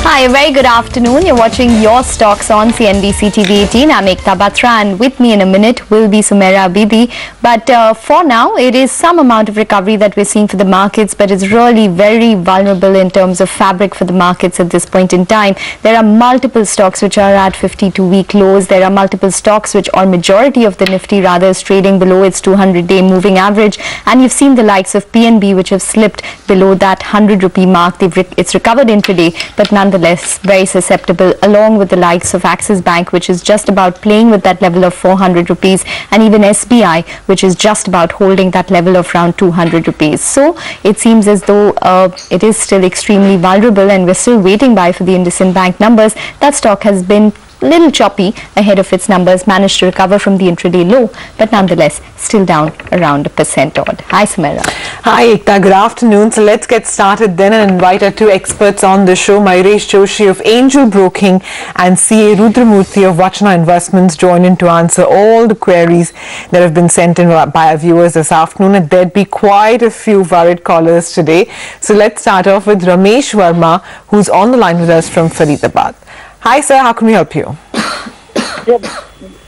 Hi, a very good afternoon. You're watching Your Stocks on CNBC TV 18. I'm Ekta Batra, and with me in a minute will be Sumaira Bibi. But for now, it is some amount of recovery that we're seeing for the markets, but it's really very vulnerable in terms of fabric for the markets at this point in time. There are multiple stocks which are at 52-week lows. There are multiple stocks which, or majority of the Nifty rather, is trading below its 200-day moving average. And you've seen the likes of PNB which have slipped below that 100 rupee mark. It's recovered intraday, but nonetheless very susceptible, along with the likes of Axis Bank, which is just about playing with that level of 400 rupees, and even SBI, which is just about holding that level of around 200 rupees. So it seems as though it is still extremely vulnerable, and we're still waiting for the IndusInd Bank numbers. That stock has been little choppy ahead of its numbers, managed to recover from the intraday low, but nonetheless still down around 1% odd. Hi, Sumaira. Hi, Ekta. Good afternoon. So let's get started then and invite our two experts on the show. Mayuresh Joshi of Angel Broking and CA Rudramurthy of Vachana Investments join in to answer all the queries that have been sent in by our viewers this afternoon. And there'd be quite a few worried callers today. So let's start off with Ramesh Verma, who's on the line with us from Faridabad. Hi sir, how can we help you? Yeah,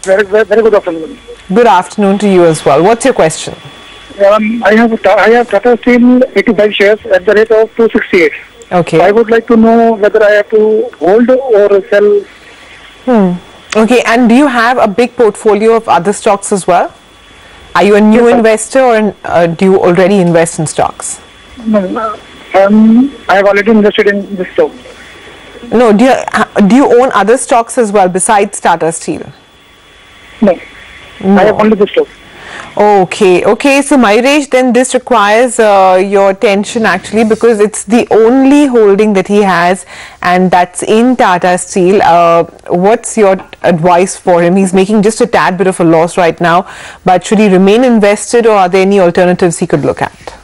very good afternoon. Good afternoon to you as well. What's your question? I have Tata Steel 85 shares at the rate of 268. Okay. I would like to know whether I have to hold or sell. Okay, and do you have a big portfolio of other stocks as well? Are you a new investor, or do you already invest in stocks? No, I have already invested in this stock. No, do you own other stocks as well besides Tata Steel? No. I have only this stock. Okay, so Mayuresh, then this requires your attention actually, because it's the only holding that he has, and that's in Tata Steel. What's your advice for him? He's making just a tad bit of a loss right now, but should he remain invested, or are there any alternatives he could look at?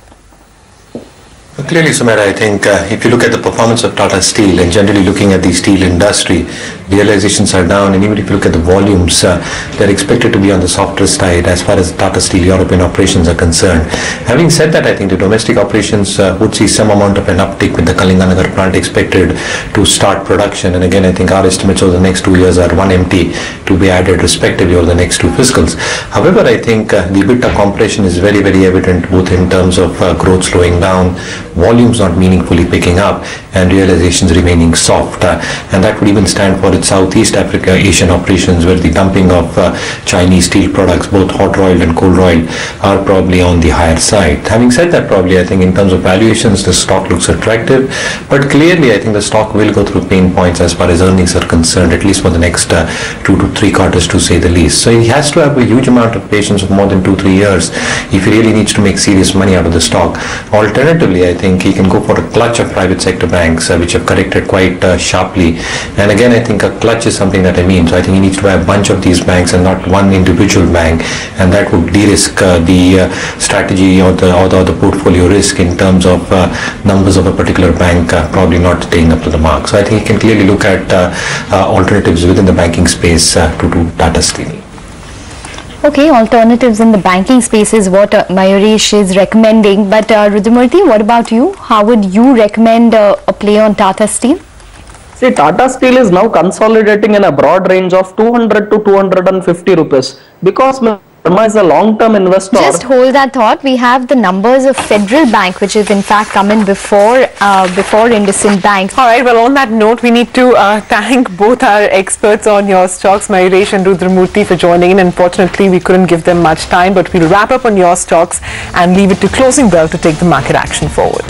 Clearly, Sumaira, I think if you look at the performance of Tata Steel and generally looking at the steel industry, realizations are down, and even if you look at the volumes, they're expected to be on the softer side as far as Tata Steel European operations are concerned. Having said that, I think the domestic operations would see some amount of an uptick with the Kalinganagar plant expected to start production. And again, I think our estimates over the next 2 years are 1 MT to be added respectively over the next 2 fiscals. However, I think the EBITDA compression is very, very evident, both in terms of growth slowing down, volumes not meaningfully picking up, and realizations remaining soft, and that would even stand for its Southeast Africa Asian operations, where the dumping of Chinese steel products, both hot rolled and cold rolled, are probably on the higher side. Having said that, probably I think in terms of valuations the stock looks attractive, but clearly I think the stock will go through pain points as far as earnings are concerned, at least for the next 2 to 3 quarters, to say the least. So he has to have a huge amount of patience of more than 2-3 years if he really needs to make serious money out of the stock. Alternatively, I think he can go for a clutch of private sector banks which have corrected quite sharply, and again I think a clutch is something that I mean, so I think he needs to have a bunch of these banks and not one individual bank, and that would de-risk the strategy or the portfolio risk in terms of numbers of a particular bank probably not staying up to the mark. So I think he can clearly look at alternatives within the banking space to do Tata Steel. Okay, alternatives in the banking space is what Mayuresh is recommending. But Rudramurthy, what about you? How would you recommend a play on Tata Steel? See, Tata Steel is now consolidating in a broad range of 200 to 250 rupees because Verma is a long-term investor. Just hold that thought. We have the numbers of Federal Bank, which is in fact coming before IndusInd Bank. All right, well, on that note, we need to thank both our experts on Your Stocks, Mayuresh and Rudramurthy, for joining in. Unfortunately, we couldn't give them much time, but we'll wrap up on Your Stocks and leave it to Closing Bell to take the market action forward.